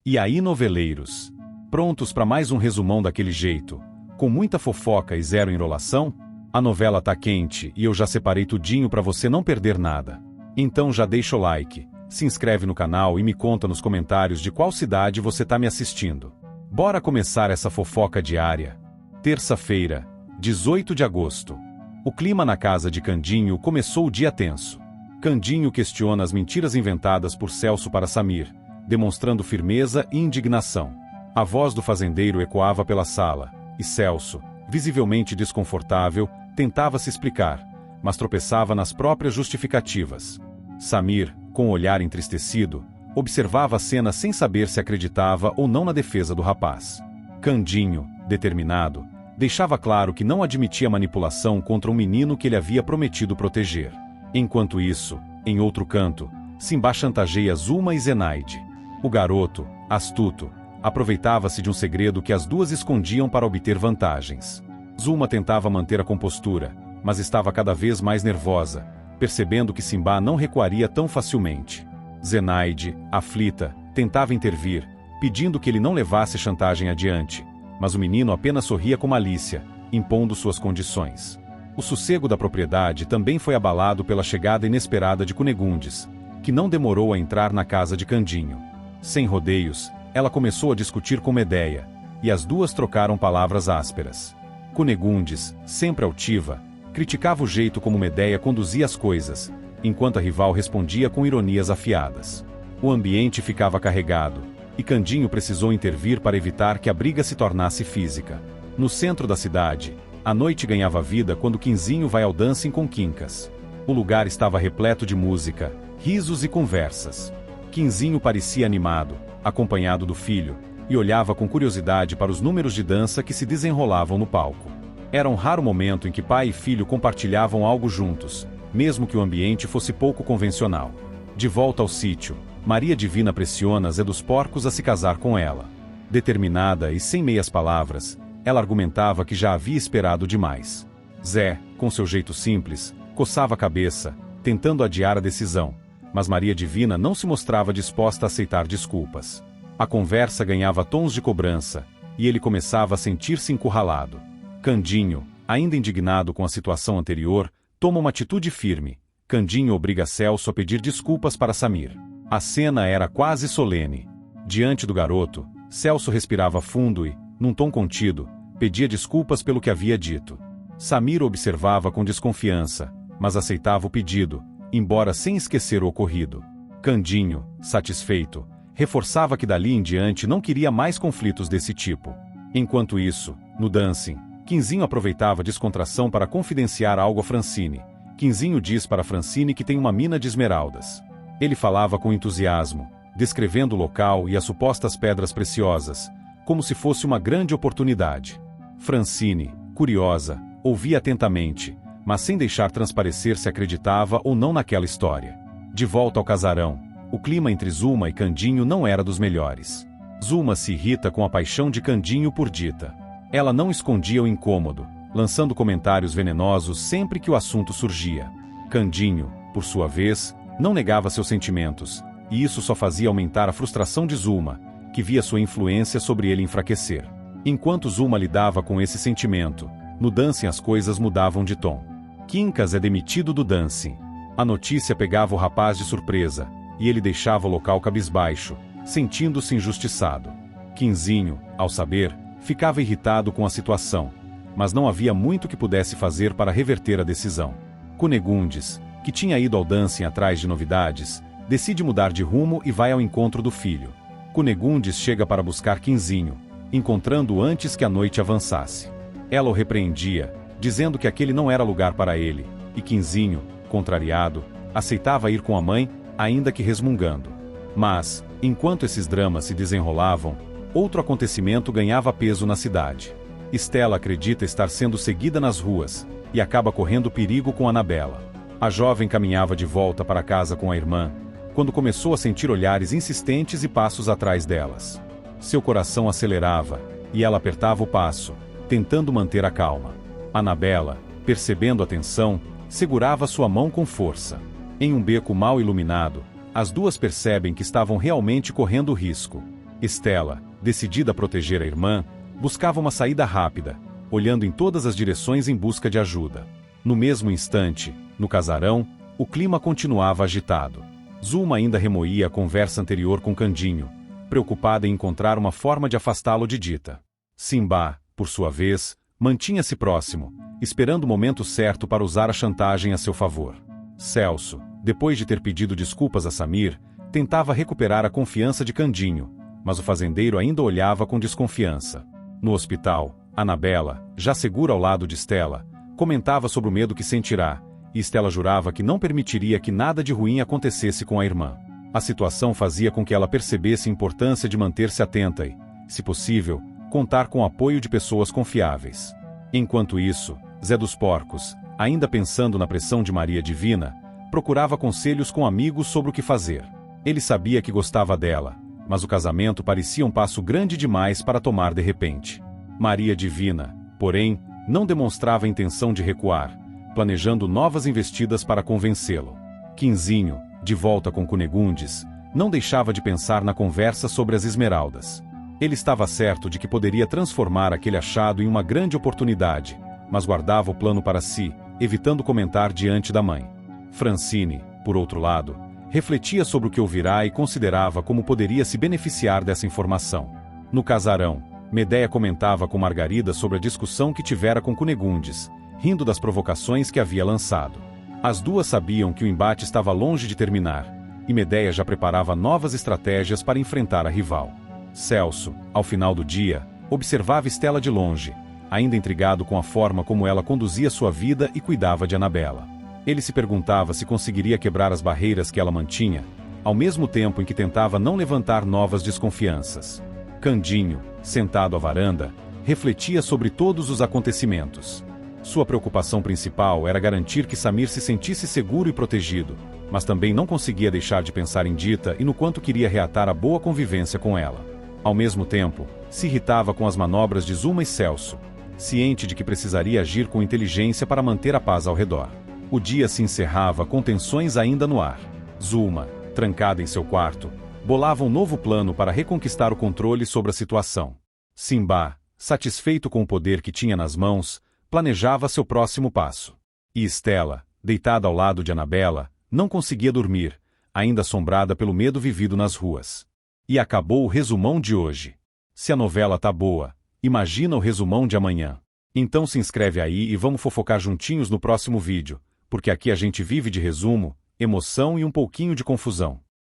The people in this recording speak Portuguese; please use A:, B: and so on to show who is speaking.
A: E aí, noveleiros? Prontos para mais um resumão daquele jeito? Com muita fofoca e zero enrolação? A novela tá quente e eu já separei tudinho para você não perder nada. Então já deixa o like, se inscreve no canal e me conta nos comentários de qual cidade você tá me assistindo. Bora começar essa fofoca diária. Terça-feira, 18 de agosto. O clima na casa de Candinho começou o dia tenso. Candinho questiona as mentiras inventadas por Celso para Samir, demonstrando firmeza e indignação. A voz do fazendeiro ecoava pela sala, e Celso, visivelmente desconfortável, tentava se explicar, mas tropeçava nas próprias justificativas. Samir, com o olhar entristecido, observava a cena sem saber se acreditava ou não na defesa do rapaz. Candinho, determinado, deixava claro que não admitia manipulação contra um menino que ele havia prometido proteger. Enquanto isso, em outro canto, Simbá chantageia Zuma e Zenaide. O garoto, astuto, aproveitava-se de um segredo que as duas escondiam para obter vantagens. Zuma tentava manter a compostura, mas estava cada vez mais nervosa, percebendo que Simbá não recuaria tão facilmente. Zenaide, aflita, tentava intervir, pedindo que ele não levasse a chantagem adiante, mas o menino apenas sorria com malícia, impondo suas condições. O sossego da propriedade também foi abalado pela chegada inesperada de Cunegundes, que não demorou a entrar na casa de Candinho. Sem rodeios, ela começou a discutir com Medéia, e as duas trocaram palavras ásperas. Cunegundes, sempre altiva, criticava o jeito como Medéia conduzia as coisas, enquanto a rival respondia com ironias afiadas. O ambiente ficava carregado, e Candinho precisou intervir para evitar que a briga se tornasse física. No centro da cidade, a noite ganhava vida quando Quinzinho vai ao dancing com Quincas. O lugar estava repleto de música, risos e conversas. Quinzinho parecia animado, acompanhado do filho, e olhava com curiosidade para os números de dança que se desenrolavam no palco. Era um raro momento em que pai e filho compartilhavam algo juntos, mesmo que o ambiente fosse pouco convencional. De volta ao sítio, Maria Divina pressiona Zé dos Porcos a se casar com ela. Determinada e sem meias palavras, ela argumentava que já havia esperado demais. Zé, com seu jeito simples, coçava a cabeça, tentando adiar a decisão, mas Maria Divina não se mostrava disposta a aceitar desculpas. A conversa ganhava tons de cobrança, e ele começava a sentir-se encurralado. Candinho, ainda indignado com a situação anterior, toma uma atitude firme. Candinho obriga Celso a pedir desculpas para Samir. A cena era quase solene. Diante do garoto, Celso respirava fundo e, num tom contido, pedia desculpas pelo que havia dito. Samir observava com desconfiança, mas aceitava o pedido, embora sem esquecer o ocorrido. Candinho, satisfeito, reforçava que dali em diante não queria mais conflitos desse tipo. Enquanto isso, no dancing, Quinzinho aproveitava a descontração para confidenciar algo a Francine. Quinzinho diz para Francine que tem uma mina de esmeraldas. Ele falava com entusiasmo, descrevendo o local e as supostas pedras preciosas, como se fosse uma grande oportunidade. Francine, curiosa, ouvia atentamente, mas sem deixar transparecer se acreditava ou não naquela história. De volta ao casarão, o clima entre Zuma e Candinho não era dos melhores. Zuma se irrita com a paixão de Candinho por Dita. Ela não escondia o incômodo, lançando comentários venenosos sempre que o assunto surgia. Candinho, por sua vez, não negava seus sentimentos, e isso só fazia aumentar a frustração de Zuma, que via sua influência sobre ele enfraquecer. Enquanto Zuma lidava com esse sentimento, no dancing as coisas mudavam de tom. Quincas é demitido do dancing. A notícia pegava o rapaz de surpresa, e ele deixava o local cabisbaixo, sentindo-se injustiçado. Quinzinho, ao saber, ficava irritado com a situação, mas não havia muito que pudesse fazer para reverter a decisão. Cunegundes, que tinha ido ao dancing atrás de novidades, decide mudar de rumo e vai ao encontro do filho. Cunegundes chega para buscar Quinzinho, encontrando-o antes que a noite avançasse. Ela o repreendia, dizendo que aquele não era lugar para ele, e Quinzinho, contrariado, aceitava ir com a mãe, ainda que resmungando. Mas, enquanto esses dramas se desenrolavam, outro acontecimento ganhava peso na cidade. Estela acredita estar sendo seguida nas ruas, e acaba correndo perigo com Anabela. A jovem caminhava de volta para casa com a irmã, quando começou a sentir olhares insistentes e passos atrás delas. Seu coração acelerava, e ela apertava o passo, tentando manter a calma. Anabela, percebendo a tensão, segurava sua mão com força. Em um beco mal iluminado, as duas percebem que estavam realmente correndo risco. Estela, decidida a proteger a irmã, buscava uma saída rápida, olhando em todas as direções em busca de ajuda. No mesmo instante, no casarão, o clima continuava agitado. Zulma ainda remoía a conversa anterior com Candinho, preocupada em encontrar uma forma de afastá-lo de Dita. Simbá, por sua vez, mantinha-se próximo, esperando o momento certo para usar a chantagem a seu favor. Celso, depois de ter pedido desculpas a Samir, tentava recuperar a confiança de Candinho, mas o fazendeiro ainda olhava com desconfiança. No hospital, Anabela, já segura ao lado de Estela, comentava sobre o medo que sentirá, e Estela jurava que não permitiria que nada de ruim acontecesse com a irmã. A situação fazia com que ela percebesse a importância de manter-se atenta e, se possível, contar com o apoio de pessoas confiáveis. Enquanto isso, Zé dos Porcos, ainda pensando na pressão de Maria Divina, procurava conselhos com amigos sobre o que fazer. Ele sabia que gostava dela, mas o casamento parecia um passo grande demais para tomar de repente. Maria Divina, porém, não demonstrava a intenção de recuar, planejando novas investidas para convencê-lo. Quinzinho, de volta com Cunegundes, não deixava de pensar na conversa sobre as esmeraldas. Ele estava certo de que poderia transformar aquele achado em uma grande oportunidade, mas guardava o plano para si, evitando comentar diante da mãe. Francine, por outro lado, refletia sobre o que ouvirá e considerava como poderia se beneficiar dessa informação. No casarão, Medéia comentava com Margarida sobre a discussão que tivera com Cunegundes, rindo das provocações que havia lançado. As duas sabiam que o embate estava longe de terminar, e Medéia já preparava novas estratégias para enfrentar a rival. Celso, ao final do dia, observava Estela de longe, ainda intrigado com a forma como ela conduzia sua vida e cuidava de Anabela. Ele se perguntava se conseguiria quebrar as barreiras que ela mantinha, ao mesmo tempo em que tentava não levantar novas desconfianças. Candinho, sentado à varanda, refletia sobre todos os acontecimentos. Sua preocupação principal era garantir que Samir se sentisse seguro e protegido, mas também não conseguia deixar de pensar em Dita e no quanto queria reatar a boa convivência com ela. Ao mesmo tempo, se irritava com as manobras de Zulma e Celso, ciente de que precisaria agir com inteligência para manter a paz ao redor. O dia se encerrava com tensões ainda no ar. Zulma, trancada em seu quarto, bolava um novo plano para reconquistar o controle sobre a situação. Simbá, satisfeito com o poder que tinha nas mãos, planejava seu próximo passo. E Estela, deitada ao lado de Anabela, não conseguia dormir, ainda assombrada pelo medo vivido nas ruas. E acabou o resumão de hoje. Se a novela tá boa, imagina o resumão de amanhã. Então se inscreve aí e vamos fofocar juntinhos no próximo vídeo, porque aqui a gente vive de resumo, emoção e um pouquinho de confusão.